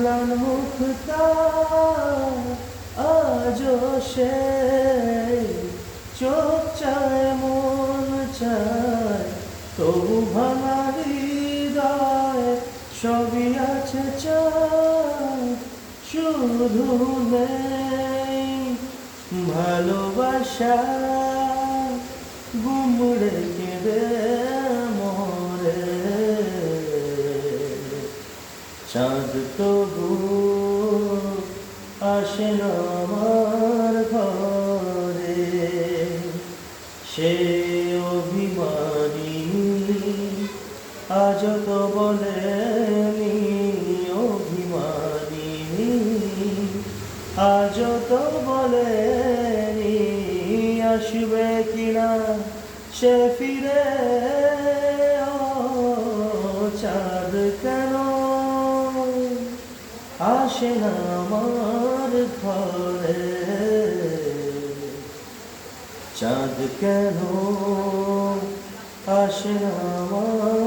ম্লান মুখটা আজও সেই চোখ চায় মন চায় তবু ভাঙা হৃদয় সবই আছে চায় শুধু নেই ভালোবাসা গুমড়ে কেঁদে মরে চাঁদ তবু আসে না আমার ঘরে সে অভিমানী আজ তো বলেনি অভিমানী আজ তো বলেনি আসবে কিনা সে ফিরে ও চাঁদ কেন আসে না আমার ঘরে চাঁদ কেন আসে না আমার